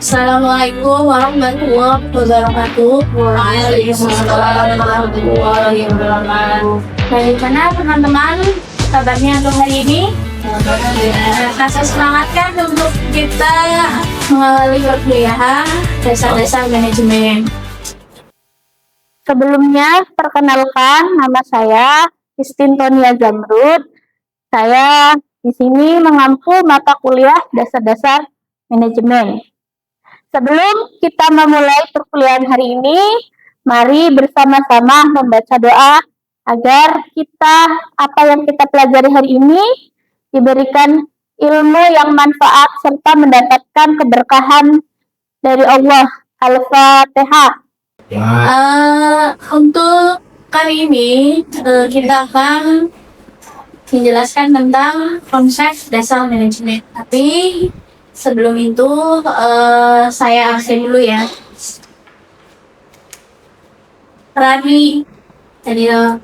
Assalamualaikum warahmatullahi wabarakatuh. Waalaikumsalam warahmatullahi wabarakatuh. Bagaimana teman-teman kabarnya untuk hari ini? Rasa semangat kan untuk kita mengawali perkuliahan dasar-dasar manajemen. Sebelumnya, perkenalkan nama saya Istintonia Zamrud. Saya di sini mengampu mata kuliah dasar-dasar manajemen. Sebelum kita memulai perkuliahan hari ini, mari bersama-sama membaca doa agar apa yang kita pelajari hari ini diberikan ilmu yang manfaat serta mendapatkan keberkahan dari Allah. Al-Fatihah. Untuk kali ini kita akan menjelaskan tentang konsep dasar manajemen. Tapi sebelum itu saya absen dulu ya. Rani, hadir.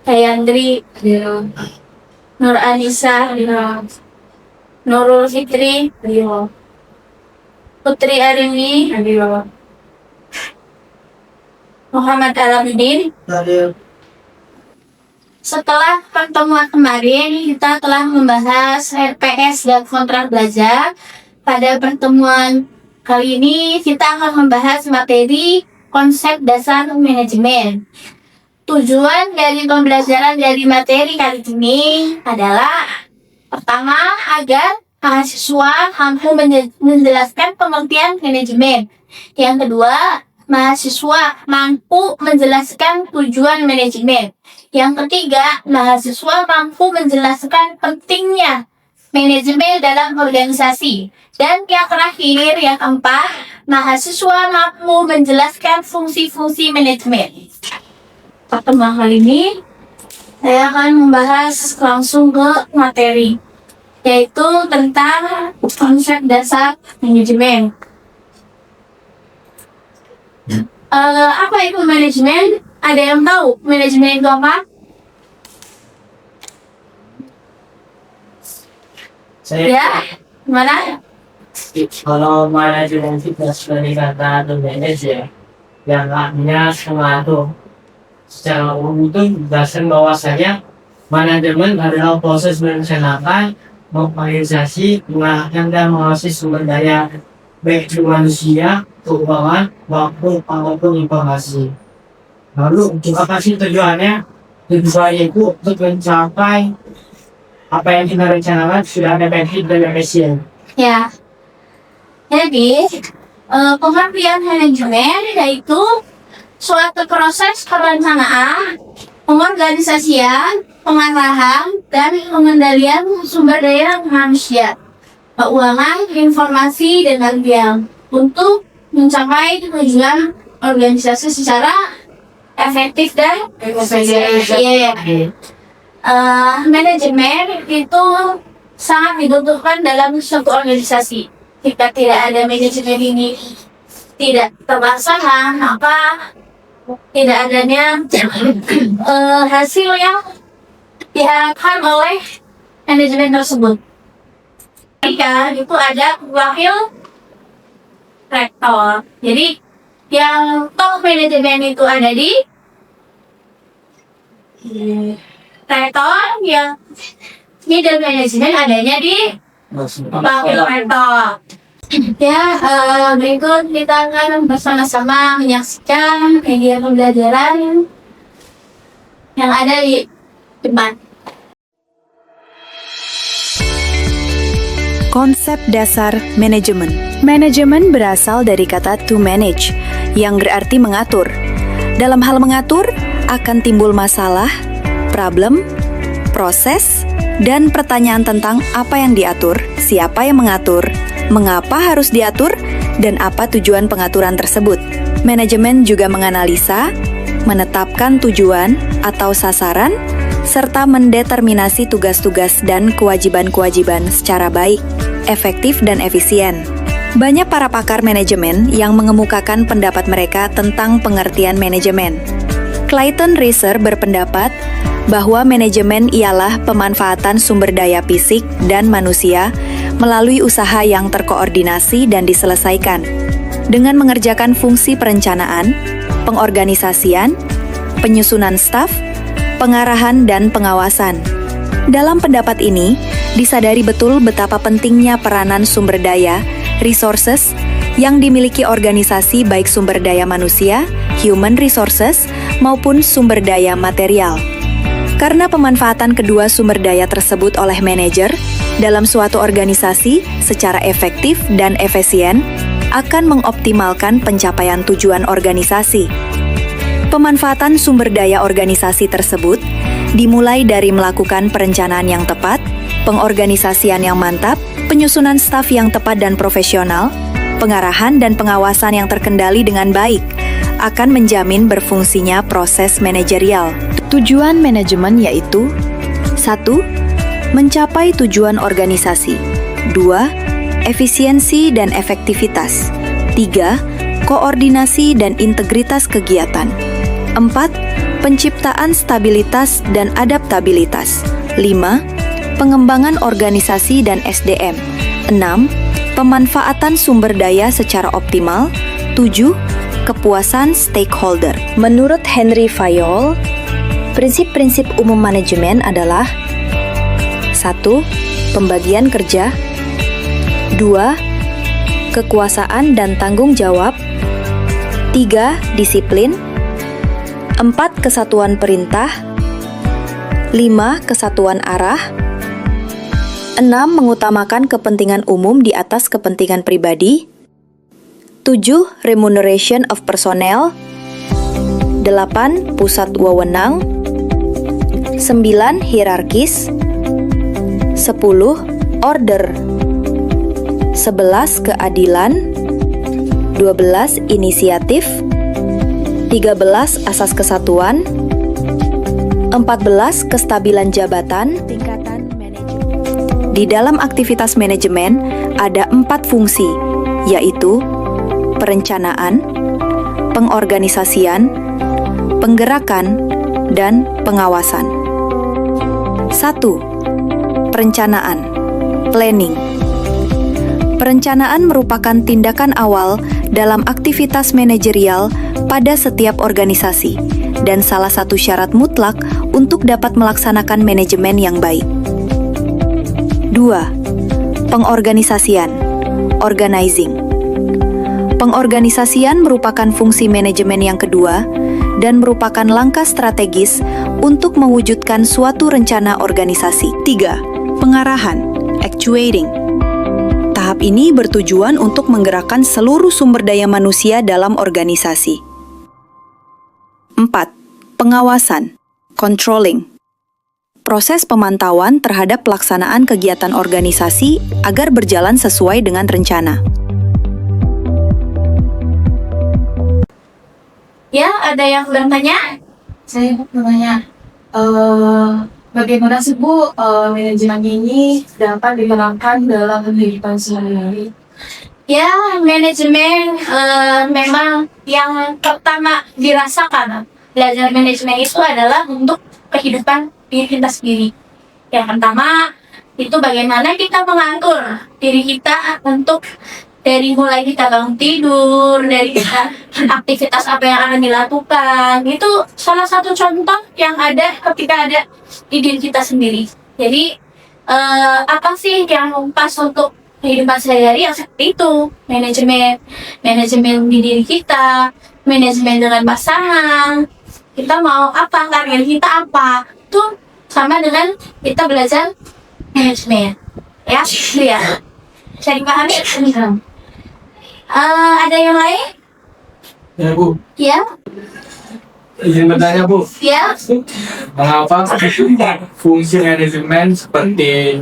Kayandri, hadir. Nur Anissa, hadir. Nurul Fitri, hadir. Putri Arini, hadir. Muhammad Alamuddin. Setelah pertemuan kemarin, kita telah membahas RPS dan kontrak belajar. Pada pertemuan kali ini, kita akan membahas materi konsep dasar manajemen. Tujuan dari pembelajaran dari materi kali ini adalah pertama, agar mahasiswa mampu menjelaskan pengertian manajemen. Yang kedua, mahasiswa mampu menjelaskan tujuan manajemen. Yang ketiga, mahasiswa mampu menjelaskan pentingnya manajemen dalam organisasi. Dan yang terakhir, yang keempat, mahasiswa mampu menjelaskan fungsi-fungsi manajemen. Pertemuan kali ini, saya akan membahas langsung ke materi, yaitu tentang konsep dasar manajemen. Apa itu manajemen? Ada yang tahu manajemen itu apa? Ya, gimana? Kalau manajemen itu dari kata to manage ya, yang artinya mengatur. Secara umum itu berdasarkan bahwasanya manajemen adalah proses merencanakan, mengorganisasi, mengarahkan dan mengawasi sumber daya baik itu manusia, keuangan, maupun informasi. Lalu untuk apa sih tujuannya? Tujuannya itu untuk mencapai apa yang kita rencanakan sudah ada efektif dan efisien. Ya, jadi pengertian manajemen yaitu suatu proses perencanaan, pengorganisasian, pengarahan, dan pengendalian sumber daya manusia, keuangan, informasi, dan lain untuk mencapai tujuan organisasi secara efektif dan efisien. Manajemen itu sangat dibutuhkan dalam suatu organisasi. Jika tidak ada manajemen ini tidak terlaksana, maka tidak adanya hasil yang diharapkan oleh manajemen tersebut. Jika itu ada wakil rektor. Jadi yang top manajemen itu ada di rektor, yang middle manajemen adanya di wakil rektor. Ya, berikut kita akan bersama-sama menyaksikan media pembelajaran yang ada di depan. Konsep dasar manajemen. Manajemen berasal dari kata to manage, yang berarti mengatur. Dalam hal mengatur, akan timbul masalah, problem, proses, dan pertanyaan tentang apa yang diatur, siapa yang mengatur, mengapa harus diatur, dan apa tujuan pengaturan tersebut. Manajemen juga menganalisa, menetapkan tujuan atau sasaran, serta mendeterminasi tugas-tugas dan kewajiban-kewajiban secara baik, efektif, dan efisien. Banyak para pakar manajemen yang mengemukakan pendapat mereka tentang pengertian manajemen. Clayton Reser berpendapat bahwa manajemen ialah pemanfaatan sumber daya fisik dan manusia melalui usaha yang terkoordinasi dan diselesaikan. dengan mengerjakan fungsi perencanaan, pengorganisasian, penyusunan staf, pengarahan, dan pengawasan. Dalam pendapat ini, disadari betul betapa pentingnya peranan sumber daya, resources, yang dimiliki organisasi baik sumber daya manusia, human resources, maupun sumber daya material. Karena pemanfaatan kedua sumber daya tersebut oleh manajer dalam suatu organisasi secara efektif dan efisien akan mengoptimalkan pencapaian tujuan organisasi. Pemanfaatan sumber daya organisasi tersebut dimulai dari melakukan perencanaan yang tepat, pengorganisasian yang mantap, penyusunan staf yang tepat dan profesional, pengarahan dan pengawasan yang terkendali dengan baik, akan menjamin berfungsinya proses manajerial. Tujuan manajemen yaitu 1. Mencapai tujuan organisasi. 2. Efisiensi dan efektivitas. 3. Koordinasi dan integritas kegiatan. 4. Penciptaan stabilitas dan adaptabilitas. 5. Pengembangan organisasi dan SDM. 6. Pemanfaatan sumber daya secara optimal. 7. Kepuasan stakeholder. Menurut Henry Fayol, prinsip-prinsip umum manajemen adalah 1. Pembagian kerja. 2. Kekuasaan dan tanggung jawab. 3. Disiplin. 4. Kesatuan perintah. 5. Kesatuan arah. 6. Mengutamakan kepentingan umum di atas kepentingan pribadi. 7. Remuneration of personnel. 8. Pusat wewenang. 9. Hierarkis. 10. Order. 11. Keadilan. 12. Inisiatif. 13. Asas kesatuan. 14. Kestabilan jabatan. Tingkatan manajemen. Di dalam aktivitas manajemen ada 4 fungsi, yaitu perencanaan, pengorganisasian, penggerakan, dan pengawasan. 1. Perencanaan, planning. Perencanaan merupakan tindakan awal dalam aktivitas manajerial pada setiap organisasi dan salah satu syarat mutlak untuk dapat melaksanakan manajemen yang baik. 2. Pengorganisasian, organizing. Pengorganisasian merupakan fungsi manajemen yang kedua dan merupakan langkah strategis untuk mewujudkan suatu rencana organisasi. 3. Pengarahan, actuating. Tahap ini bertujuan untuk menggerakkan seluruh sumber daya manusia dalam organisasi. 4. Pengawasan, controlling. Proses pemantauan terhadap pelaksanaan kegiatan organisasi agar berjalan sesuai dengan rencana. Ya, ada yang bertanya? Saya mau tanya, bagaimana sih Bu manajemen ini dapat diterapkan dalam kehidupan sehari-hari? Ya, manajemen memang yang pertama dirasakan belajar manajemen itu adalah untuk kehidupan diri kita sendiri. Yang pertama itu bagaimana kita mengatur diri kita untuk dari mulai kita bangun tidur, dari kita aktivitas apa yang akan dilakukan. Itu salah satu contoh yang ada ketika ada di diri kita sendiri. Jadi apa sih yang pas untuk kehidupan sehari-hari yang seperti itu? Manajemen di diri kita, manajemen dengan pasangan. Kita mau apa, karir kita apa? Itu sama dengan kita belajar manajemen. Ya, itu ya. Bisa dipahami? Ada yang lain? Ya Bu, Ya? izin bertanya Bu, Ya? mengapa fungsi manajemen seperti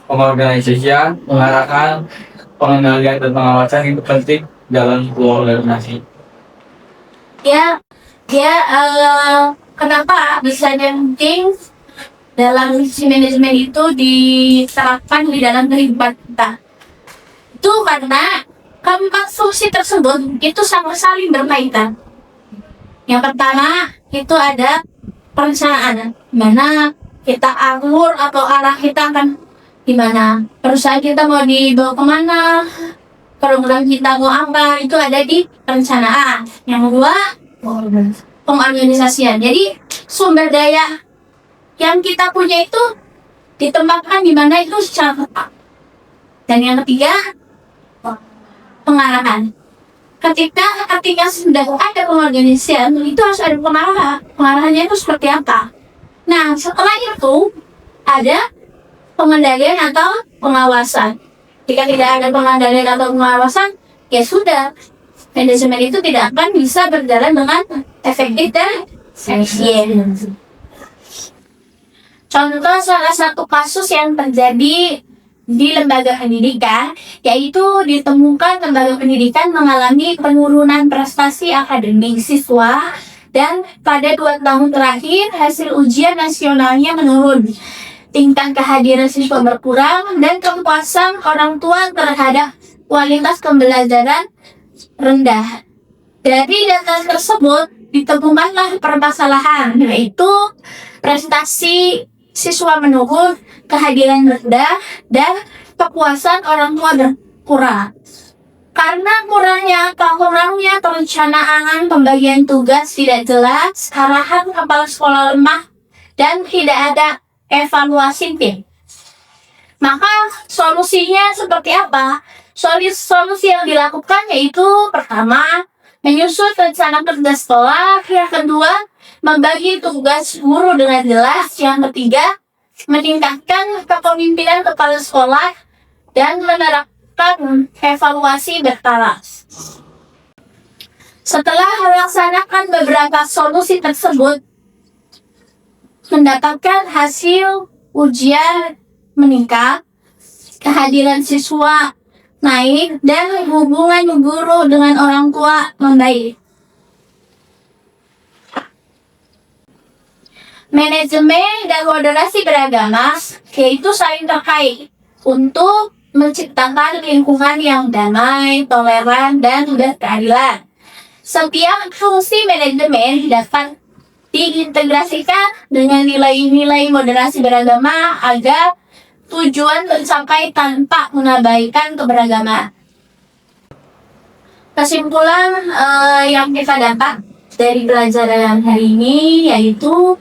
pengorganisasian, pengarahkan, pengendalian dan pengawasan itu penting dalam sebuah organisasi? Ya, kenapa bisa penting dalam si manajemen itu diterapkan di dalam kehidupan kita? Itu karena keempat fungsi tersebut itu sama saling berkaitan. Yang pertama itu ada perencanaan, mana kita alur atau arah kita akan gimana, perusahaan kita mau dibawa kemana, program kita mau apa itu ada di perencanaan. Yang kedua, pengorganisasian. Jadi sumber daya yang kita punya itu ditempatkan di mana itu secara tepat. Dan yang ketiga, pengarahan. Ketika sudah ada pengorganisasian, itu harus ada pengarah. Pengarahannya itu seperti apa? Nah, setelah itu ada pengendalian atau pengawasan. Jika tidak ada pengendalian atau pengawasan, ya sudah, manajemen itu tidak akan bisa berjalan dengan efektif dan efisien. Contoh salah satu kasus yang terjadi di lembaga pendidikan, yaitu ditemukan lembaga pendidikan mengalami penurunan prestasi akademik siswa dan pada 2 tahun terakhir hasil ujian nasionalnya menurun. Tingkat kehadiran siswa berkurang dan kepuasan orang tua terhadap kualitas pembelajaran rendah. Dari data tersebut ditemukanlah permasalahan, yaitu prestasi siswa menurun, kehadiran rendah, dan kepuasan orang tua berkurang. Karena kurangnya perencanaan pembagian tugas tidak jelas, arahan kepala sekolah lemah, dan tidak ada evaluasi tim. Maka solusinya seperti apa? Solusi yang dilakukan yaitu pertama, menyusun rencana kerja sekolah. Yang kedua, membagi tugas guru dengan jelas. Yang ketiga, meningkatkan kepemimpinan kepala sekolah dan menerapkan evaluasi berkala. Setelah melaksanakan beberapa solusi tersebut, mendapatkan hasil ujian meningkat, kehadiran siswa naik, dan hubungan guru dengan orang tua membaik. Manajemen dan moderasi beragama yaitu saling terkait untuk menciptakan lingkungan yang damai, toleran, dan berkeadilan. Setiap fungsi manajemen dapat diintegrasikan dengan nilai-nilai moderasi beragama agar tujuan tercapai tanpa mengabaikan keberagaman. Kesimpulan yang kita dapat dari pelajaran hari ini yaitu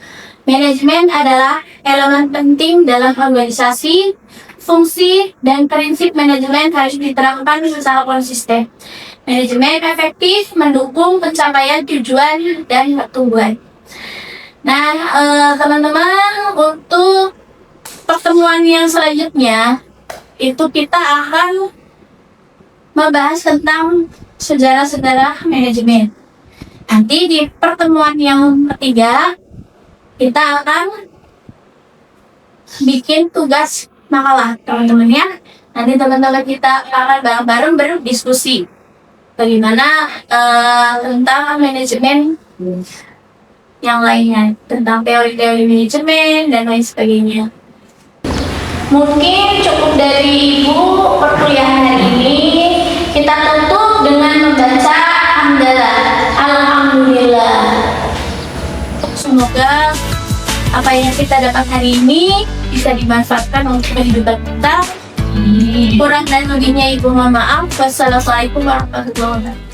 manajemen adalah elemen penting dalam organisasi. Fungsi dan prinsip manajemen harus diterapkan secara konsisten. Manajemen efektif mendukung pencapaian tujuan dan pertumbuhan. Nah, teman-teman, untuk pertemuan yang selanjutnya itu kita akan membahas tentang sejarah-sejarah manajemen. Nanti di pertemuan yang ketiga kita akan bikin tugas makalah, teman-teman ya. Nanti teman-teman kita akan bareng-bareng berdiskusi bagaimana tentang manajemen yang lainnya, tentang teori-teori manajemen dan lain sebagainya. Mungkin cukup dari Ibu perkuliahan hari ini. Kita tutup dengan membaca hamdalah. Alhamdulillah. Semoga apa yang kita dapat hari ini bisa dimanfaatkan untuk kehidupan kita. Kurang dan lebihnya Ibu mohon maaf. Wassalamualaikum warahmatullahi wabarakatuh.